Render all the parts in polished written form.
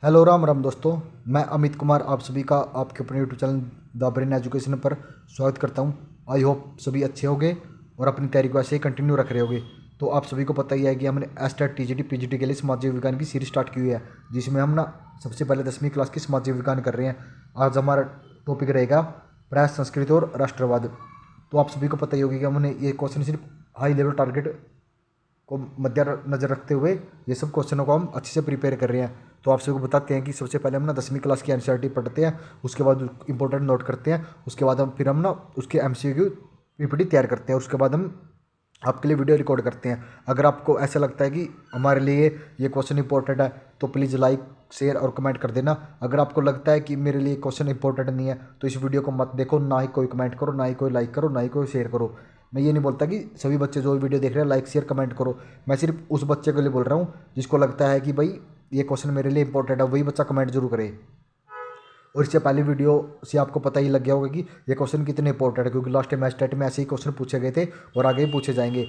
Hello Ram Ram दोस्तों। मैं अमित कुमार आप सभी का आपके अपने YouTube channel the brain education पर स्वागत करता हूं। आई होप सभी अच्छे होंगे और अपनी तैयारी को ऐसे ही कंटिन्यू रख रहे होंगे। तो आप सभी को पता ही है कि हमने एसटेट टीजीटी पीजीटी के लिए सामाजिक विज्ञान की सीरीज स्टार्ट की हुई है, जिसमें हम ना सबसे पहले 10वीं क्लास की सामाजिक विज्ञान कर रहे हैं। आज हमारा टॉपिक रहेगा प्रेस संस्कृति और राष्ट्रवाद। तो आप सभी को पता ही होगी कि हमने ये क्वेश्चन सिर्फ हाई लेवल टारगेट को मध्य नज़र रखते हुए ये सब क्वेश्चनों को हम अच्छे से प्रिपेयर कर रहे हैं। तो आप सभी को बताते हैं कि सबसे पहले हम ना 10वीं क्लास की एनसीईआरटी पढ़ते हैं, उसके बाद इंपॉर्टेंट नोट करते हैं, उसके बाद हम ना उसके एमसीक्यू पीपीटी तैयार करते हैं, उसके बाद हम आपके लिए वीडियो रिकॉर्ड करते हैं। अगर आपको ऐसा लगता है कि हमारे लिए ये क्वेश्चन इंपॉर्टेंट है तो प्लीज़ लाइक शेयर और कमेंट कर देना। अगर आपको लगता है कि मेरे लिए क्वेश्चन इंपॉर्टेंट नहीं है तो इस वीडियो को मत देखो, ना ही कोई कमेंट करो, ना ही कोई लाइक करो, ना ही कोई शेयर करो। मैं ये नहीं बोलता कि सभी बच्चे जो वीडियो देख रहे हैं लाइक शेयर कमेंट करो। मैं सिर्फ उस बच्चे के लिए बोल रहा हूँ जिसको लगता है कि भाई ये क्वेश्चन मेरे लिए इंपॉर्टेंट है, वही बच्चा कमेंट जरूर करे। और इससे पहले वीडियो से आपको पता ही लग गया होगा कि ये क्वेश्चन कितने इंपॉर्टेंट है, क्योंकि लास्ट टाइम एस्टेट में ऐसे ही क्वेश्चन पूछे गए थे और आगे भी पूछे जाएंगे।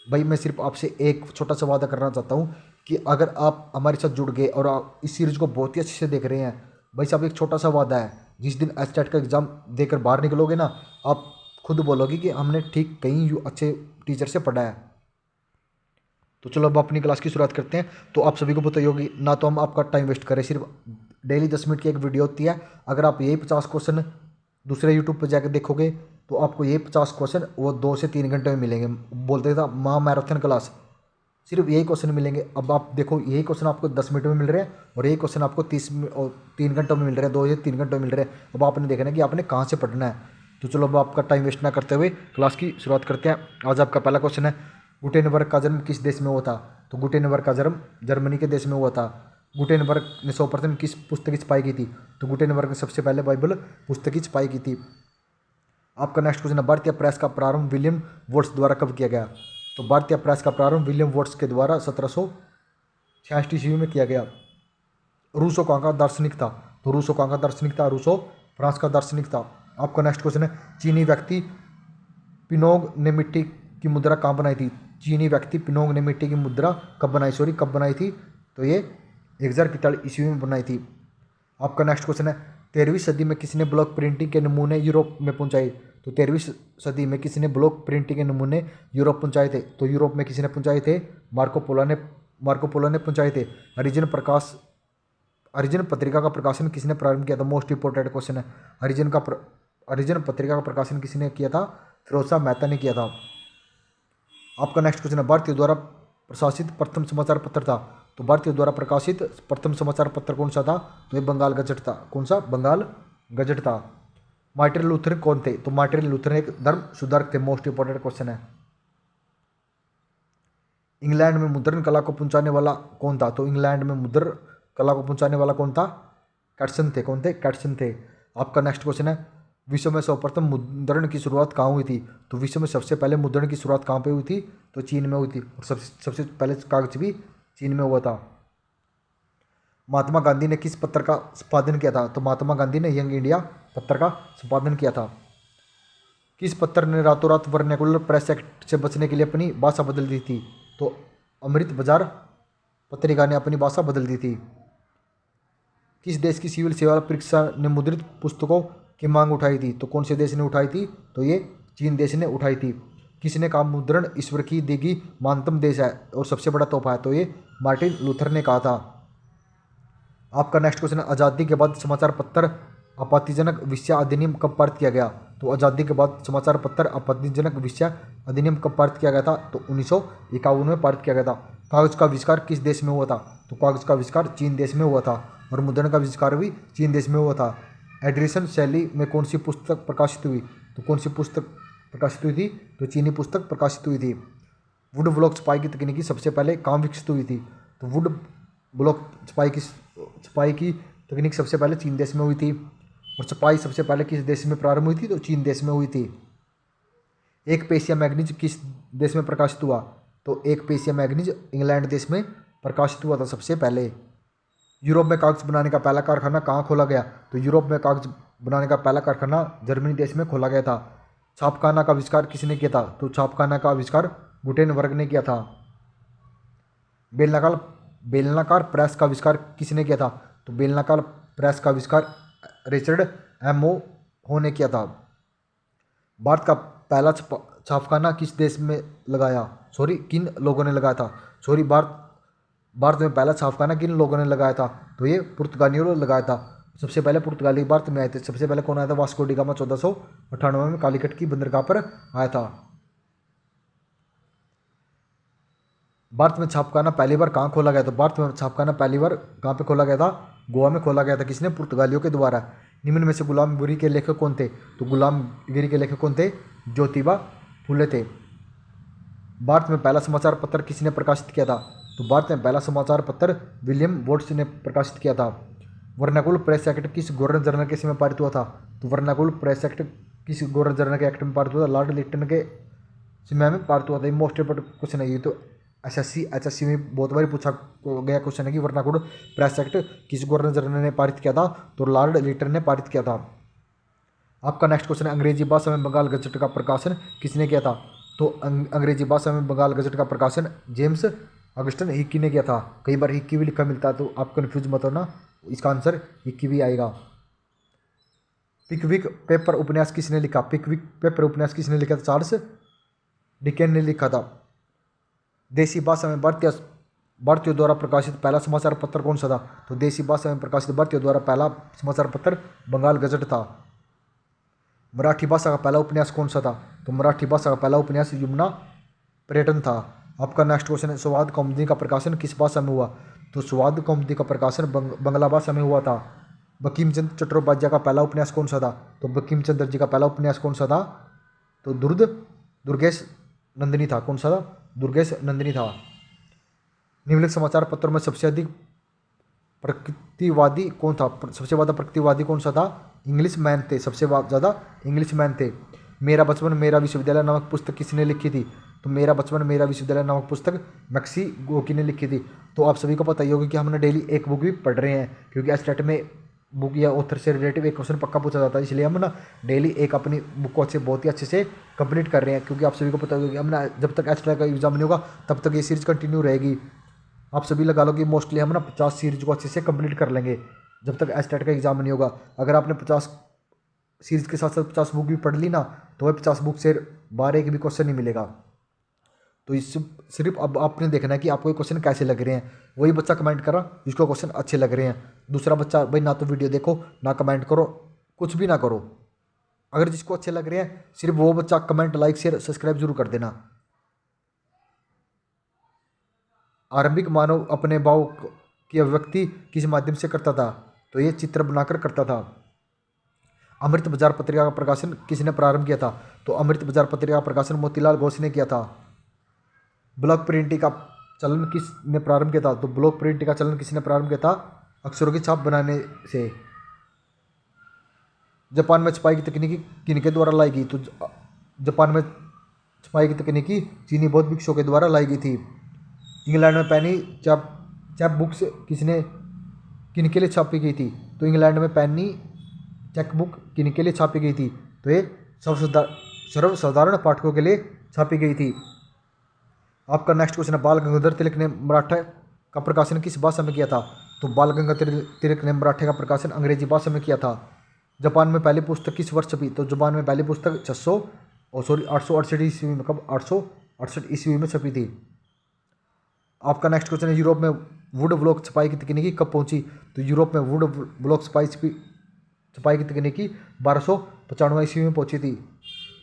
भाई मैं सिर्फ आपसे एक छोटा सा वादा करना चाहता हूँ कि अगर आप हमारे साथ जुड़ गए और आप इस सीरीज को बहुत ही अच्छे से देख रहे हैं, भाई साहब एक छोटा सा वादा है, जिस दिन एस्टेट का एग्ज़ाम देकर बाहर निकलोगे ना, आप खुद बोलोगे कि हमने ठीक कहीं अच्छे टीचर से पढ़ा है। तो चलो अब अपनी क्लास की शुरुआत करते हैं। तो आप सभी को पता ही होगी ना, तो हम आपका टाइम वेस्ट करें, सिर्फ डेली 10 मिनट की एक वीडियो होती है। अगर आप यही 50 क्वेश्चन दूसरे यूट्यूब पर जाकर देखोगे तो आपको ये 50 क्वेश्चन वो 2 से 3 घंटे में मिलेंगे। बोलते था माँ मैराथन क्लास, सिर्फ यही क्वेश्चन मिलेंगे। अब आप देखो यही क्वेश्चन आपको 10 मिनट में मिल रहे हैं और यही क्वेश्चन आपको 3 घंटों में मिल रहे हैं, 2 या 3 घंटों में मिल रहे हैं। अब आपने देखना है कि आपने कहाँ से पढ़ना है। तो चलो अब आपका टाइम वेस्ट ना करते हुए क्लास की शुरुआत करते हैं। आज आपका पहला क्वेश्चन है, गुटेनबर्ग का जन्म किस देश में हुआ था? तो गुटेनबर्ग का जन्म जर्मनी के देश में हुआ था। गुटेनबर्ग ने सर्वप्रथम किस पुस्तक की छपाई की थी? तो गुटेनबर्ग ने सबसे पहले बाइबल पुस्तक की छपाई की थी। आपका नेक्स्ट क्वेश्चन है, भारतीय प्रेस का प्रारंभ विलियम वोट्स द्वारा कब किया गया? तो भारतीय प्रेस का प्रारंभ विलियम वोट्स के द्वारा 1766 ईस्वी में किया गया। रूसो कहाँ का दार्शनिक था? तो रूसो कहाँ का दार्शनिक था? रूसो फ्रांस का दार्शनिक था। आपका नेक्स्ट क्वेश्चन है, चीनी व्यक्ति पिनोग ने मिट्टी की मुद्रा कहाँ बनाई थी? चीनी व्यक्ति पिनोग ने मिट्टी की मुद्रा कब बनाई थी? तो ये 1041 ईस्वी में बनाई थी। आपका नेक्स्ट क्वेश्चन है, 13वीं सदी में किसने ब्लॉक प्रिंटिंग के नमूने यूरोप में पहुंचाए? तो 13वीं सदी में किसने ब्लॉक प्रिंटिंग के नमूने यूरोप पहुंचाए थे? तो यूरोप में किसने पहुंचाए थे? मार्को पोलो ने पहुंचाए थे। हरिजन पत्रिका का प्रकाशन किसने प्रारंभ किया था? मोस्ट इंपोर्टेंट क्वेश्चन है। हरिजन पत्रिका का प्रकाशन किसने किया था? फिरोज शाह मेहता ने किया था। आपका नेक्स्ट क्वेश्चन है, भारतीय द्वारा प्रकाशित प्रथम समाचार पत्र था? तो भारतीय द्वारा प्रकाशित प्रथम समाचार पत्र कौन सा था? तो ये बंगाल गजट था। कौन सा? बंगाल गजट था। मार्टिन लूथर कौन थे? तो मार्टिन लूथर एक धर्म सुधारक थे। मोस्ट इंपोर्टेंट क्वेश्चन है। इंग्लैंड में मुद्रण कला को पहुंचाने वाला कौन था? तो इंग्लैंड में मुद्रण कला को पहुंचाने वाला कौन था? कैटसन थे। कौन थे? कैटसन थे। आपका नेक्स्ट क्वेश्चन है, विश्व में सर्वप्रथम मुद्रण की शुरुआत कहाँ हुई थी? तो विश्व में सबसे पहले मुद्रण की शुरुआत कहाँ पे हुई थी? तो चीन में हुई थी। और सबसे पहले कागज भी चीन में हुआ था। महात्मा गांधी ने किस पत्र का संपादन किया था? तो महात्मा गांधी ने यंग इंडिया पत्र का संपादन किया था। किस पत्र ने रातों रात वर्नाकुलर प्रेस एक्ट से बचने के लिए अपनी भाषा बदल दी थी? तो अमृत बाजार पत्रिका ने अपनी भाषा बदल दी थी। किस देश की सिविल सेवा परीक्षा ने मुद्रित पुस्तकों की मांग उठाई थी? तो कौन से देश ने उठाई थी? तो ये चीन देश ने उठाई थी। किसने कहा मुद्रण ईश्वर की देगी महानतम देश है और सबसे बड़ा तोहफा है? तो ये मार्टिन लूथर ने कहा था। आपका नेक्स्ट क्वेश्चन है, आज़ादी के बाद समाचार पत्र आपत्तिजनक विषय अधिनियम कब पारित किया गया? तो आज़ादी के बाद समाचार पत्र आपत्तिजनक विषय अधिनियम कब पारित किया गया था? तो 1951 में पारित किया गया था। कागज का आविष्कार किस देश में हुआ था? तो कागज का आविष्कार चीन देश में हुआ था और मुद्रण का आविष्कार भी चीन देश में हुआ था। एड्रिसन शैली में कौन सी पुस्तक प्रकाशित हुई? तो कौन सी पुस्तक प्रकाशित हुई थी? तो चीनी पुस्तक प्रकाशित हुई थी। वुड ब्लॉक छपाई की तकनीकी सबसे पहले कहाँ विकसित हुई थी? तो वुड ब्लॉक छपाई की तकनीक सबसे पहले चीन देश में हुई थी। और छपाई सबसे पहले किस देश में प्रारंभ हुई थी? तो चीन देश में हुई थी। एक पेशिया मैगनीज किस देश में प्रकाशित हुआ? तो एक पेशिया मैगनीज इंग्लैंड देश में प्रकाशित हुआ था सबसे पहले। यूरोप में कागज बनाने का पहला कारखाना कहाँ खोला गया? तो यूरोप में कागज बनाने का पहला कारखाना जर्मनी देश में खोला गया था। छापखाना का आविष्कार किसने किया था? तो छापखाना का आविष्कार गुटेनबर्ग ने किया था। बेलनाकार प्रेस का आविष्कार किसने किया था? तो बेलनाकार प्रेस का आविष्कार रिचर्ड एम ओ हो ने किया था। भारत का पहला छापखाना किस देश में लगाया, सॉरी किन लोगों ने लगाया था, सॉरी भारत में पहला छापखाना किन लोगों ने लगाया था, तो ये पुर्तगालियों ने लगाया था। सबसे पहले पुर्तगाली भारत में आए थे। सबसे पहले कौन आया था, वास्को डी गामा 1498 में कालीकट की बंदरगाह पर आया था। भारत में छापखाना पहली बार कहाँ खोला गया था, भारत में छापखाना पहली बार कहाँ पे खोला गया था, गोवा में खोला गया था। किसने, पुर्तगालियों के द्वारा। निम्न में से गुलामगिरी के लेखक कौन थे, तो गुलामगिरी के लेखक कौन थे, ज्योतिबा फुले थे। भारत में पहला समाचार पत्र किसने प्रकाशित किया था, तो भारत में पहला समाचार पत्र विलियम वोट्स ने प्रकाशित किया था। वर्नाकुल प्रेस एक्ट किस गवर्नर जनरल के समय पारित हुआ था, तो वर्नाकुल प्रेस एक्ट किस गवर्नर जनरल के एक्ट में पारित हुआ था, लॉर्ड लिटन के समय में पारित हुआ था। ये मोस्ट इंपोर्टेंट क्वेश्चन है, ये तो एचएससी में बहुत बार पूछा गया क्वेश्चन है कि वर्नाकुल प्रेस एक्ट किस गवर्नर जनरल ने पारित किया था, तो लॉर्ड लिटन ने पारित किया था। आपका नेक्स्ट क्वेश्चन है, अंग्रेजी भाषा में बंगाल गजट का प्रकाशन किसने किया था, तो अंग्रेजी भाषा में बंगाल गजट का प्रकाशन जेम्स ऑगस्टन हिक्की ने किया था। कई बार हिक्की भी लिखा मिलता है, तो आप कन्फ्यूज मत होना, इसका आंसर हिक्की भी आएगा। पिकविक पेपर उपन्यास किसने लिखा, पिकविक पेपर उपन्यास किसने लिखा था, चार्ल्स डिकेन ने लिखा था। देसी भाषा में भारतीयों द्वारा प्रकाशित पहला समाचार पत्र कौन सा था, तो देसी भाषा में प्रकाशित भारतीयों द्वारा पहला समाचार पत्र बंगाल गजट था। मराठी भाषा का पहला उपन्यास कौन सा था, तो मराठी भाषा का पहला उपन्यास यमुना पर्यटन था। आपका नेक्स्ट क्वेश्चन है, स्वाद कौमुदी का प्रकाशन किस भाषा में हुआ, तो स्वाद कौमुदी का प्रकाशन बंगला भाषा में हुआ था। बंकिम चंद्र चट्टोपाध्याय का पहला उपन्यास कौन सा था, तो बंकिम चंद्र जी का पहला उपन्यास कौन सा था, तो दुर्गेश नंदिनी था। कौन सा था, दुर्गेश नंदिनी था। निम्नलिखित समाचार पत्रों में सबसे अधिक प्रकृतिवादी कौन था, सबसे ज़्यादा प्रकृतिवादी कौन सा था, इंग्लिश मैन थे, सबसे ज़्यादा इंग्लिश मैन थे। मेरा बचपन मेरा विश्वविद्यालय नामक पुस्तक किसने लिखी थी, तो मेरा बचपन मेरा विश्वविद्यालय नामक पुस्तक मैक्सी गोकी ने लिखी थी। तो आप सभी को पता ही होगा कि हमने डेली एक बुक भी पढ़ रहे हैं, क्योंकि एस्टेट में बुक या ऑथर से रिलेटिव एक क्वेश्चन पक्का पूछा जाता है, इसलिए हम ना डेली एक अपनी बुक को बहुत ही अच्छे से कंप्लीट कर रहे हैं। क्योंकि आप सभी को पता होगा कि हम ना जब तक एस्टेट का एग्जाम नहीं होगा तब तक ये सीरीज कंटिन्यू रहेगी। आप सभी लगा लो कि मोस्टली हम ना 50 सीरीज को अच्छे से कंप्लीट कर लेंगे जब तक एस्टेट का एग्जाम नहीं होगा। अगर आपने 50 सीरीज के साथ साथ 50 बुक भी पढ़ ली ना, तो वह 50 बुक से बाहर एक भी क्वेश्चन नहीं मिलेगा। तो इस सिर्फ अब आपने देखना है कि आपको ये क्वेश्चन कैसे लग रहे हैं। वही बच्चा कमेंट करा जिसको क्वेश्चन अच्छे लग रहे हैं, दूसरा बच्चा भाई ना तो वीडियो देखो ना कमेंट करो, कुछ भी ना करो। अगर जिसको अच्छे लग रहे हैं सिर्फ वो बच्चा कमेंट लाइक शेयर सब्सक्राइब जरूर कर देना। आरंभिक मानव अपने भाव की अभिव्यक्ति किस माध्यम से करता था, तो ये चित्र बनाकर करता था। अमृत बाजार पत्रिका का प्रकाशन किसने प्रारंभ किया था, तो अमृत बाजार पत्रिका का प्रकाशन मोतीलाल घोष ने किया था। ब्लॉक प्रिंटिंग का चलन किसने प्रारंभ किया था, तो ब्लॉक प्रिंटिंग का चलन किसने प्रारंभ किया था, अक्षरों की छाप बनाने से। जापान में छपाई की तकनीकी किनके द्वारा लाई गई, तो जापान में छपाई की तकनीकी चीनी बौद्ध भिक्षुओं के द्वारा लाई गई थी। इंग्लैंड में पैनी चैप बुक्स किनके लिए छापी गई थी, तो इंग्लैंड में पैनी चेक बुक किनके लिए छापी गई थी, तो ये सर्वसाधारण पाठकों के लिए छापी गई थी। आपका नेक्स्ट क्वेश्चन है, बाल गंगाधर तिलक ने मराठा का प्रकाशन किस भाषा में किया था, तो बाल गंगाधर तिलक ने मराठे का प्रकाशन अंग्रेजी भाषा में किया था। जापान में पहली पुस्तक किस वर्ष छपी, तो जापान में पहली पुस्तक 868 ईस्वी में, कब 868 ईस्वी में छपी थी। आपका नेक्स्ट क्वेश्चन है, यूरोप में वुड ब्लॉक छपाई की तकनीकी कब पहुंची, तो यूरोप में वुड ब्लॉक छपाई की तकनीकी 1295 ईस्वी में पहुंची थी।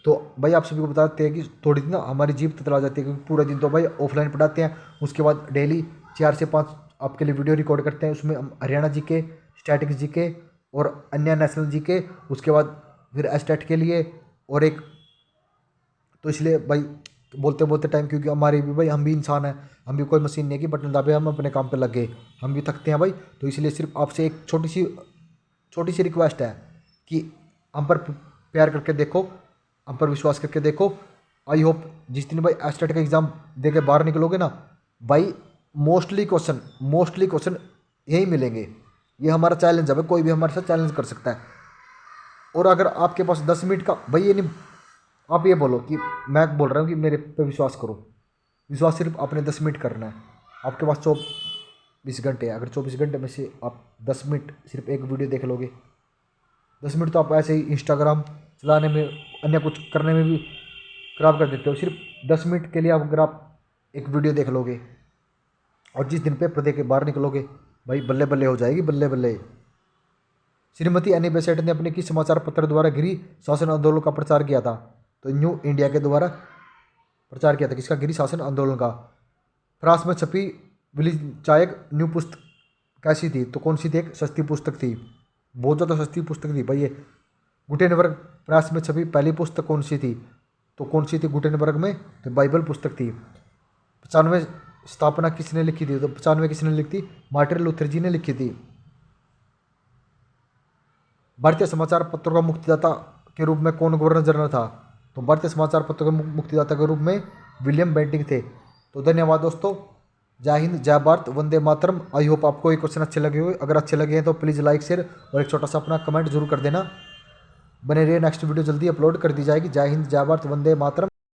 तो भाई आप सभी को बताते हैं कि थोड़ी दिन ना हमारी जीभ ततला जाती है, क्योंकि पूरा दिन तो भाई ऑफलाइन पढ़ाते हैं, उसके बाद डेली 4 से 5 आपके लिए वीडियो रिकॉर्ड करते हैं। उसमें हम हरियाणा जीके, स्टैटिक जीके और अन्य नेशनल जीके, उसके बाद फिर एस्टेट के लिए और एक, तो इसलिए भाई बोलते बोलते टाइम, क्योंकि हमारे भी भाई हम भी इंसान हैं, हम भी कोई मशीन नहीं है कि बटन दाबे हम अपने काम पे लग गए, हम भी थकते हैं भाई। तो इसलिए सिर्फ आपसे एक छोटी सी रिक्वेस्ट है कि हम पर प्यार करके देखो, हम पर विश्वास करके देखो। आई होप जिस दिन भाई एस्टेट का एग्ज़ाम दे के बाहर निकलोगे ना भाई, मोस्टली क्वेश्चन यही मिलेंगे। ये हमारा चैलेंज है भाई, कोई भी हमारे साथ चैलेंज कर सकता है। और अगर आपके पास 10 मिनट का भाई, ये नहीं आप ये बोलो कि मैं बोल रहा हूँ कि मेरे पे विश्वास करो, विश्वास सिर्फ आपने 10 मिनट करना है। आपके पास घंटे है। अगर 24 घंटे में से आप 10 मिनट सिर्फ एक वीडियो देख लोगे, 10 मिनट तो आप ऐसे ही इंस्टाग्राम चलाने में, अन्य कुछ करने में भी खराब कर देते हो। सिर्फ 10 मिनट के लिए आप अगर आप एक वीडियो देख लोगे और जिस दिन पेपर दे के बाहर निकलोगे, भाई बल्ले बल्ले हो जाएगी, बल्ले बल्ले। श्रीमती एनी बेसेंट ने अपने किस समाचार पत्र द्वारा गृह शासन आंदोलन का प्रचार किया था? तो न्यू इंडिया के द्वारा प्रचार किया था। किसका? गृह शासन आंदोलन का। फ्रांस में छपी विली चायक न्यू पुस्तक कैसी थी? तो कौन सी थी? एक सस्ती पुस्तक थी, बहुत ज़्यादा सस्ती पुस्तक थी भाई ये। गुटेनबर्ग फ्रांस में छपी पहली पुस्तक कौन सी थी? तो कौन सी थी गुटेनबर्ग में? तो बाइबल पुस्तक थी। 95 स्थापना किसने लिखी थी? तो 95 किसने लिखी थी? मार्टिन लूथर जी ने लिखी थी। भारतीय समाचार पत्रों का मुक्तिदाता के रूप में कौन गवर्नर जनरल था? तो भारतीय समाचार पत्रों के मुक्तिदाता के रूप में विलियम बेंटिंग थे। तो धन्यवाद दोस्तों, जय हिंद, जय भारत, वंदे मातरम। आई होप आपको ये क्वेश्चन अच्छे लगे हुए। अगर अच्छे लगे हैं तो प्लीज़ लाइक, शेयर और एक छोटा सा अपना कमेंट जरूर कर देना। बने रहिए, नेक्स्ट वीडियो जल्दी अपलोड कर दी जाएगी। जय हिंद, जय भारत, वंदे मातरम।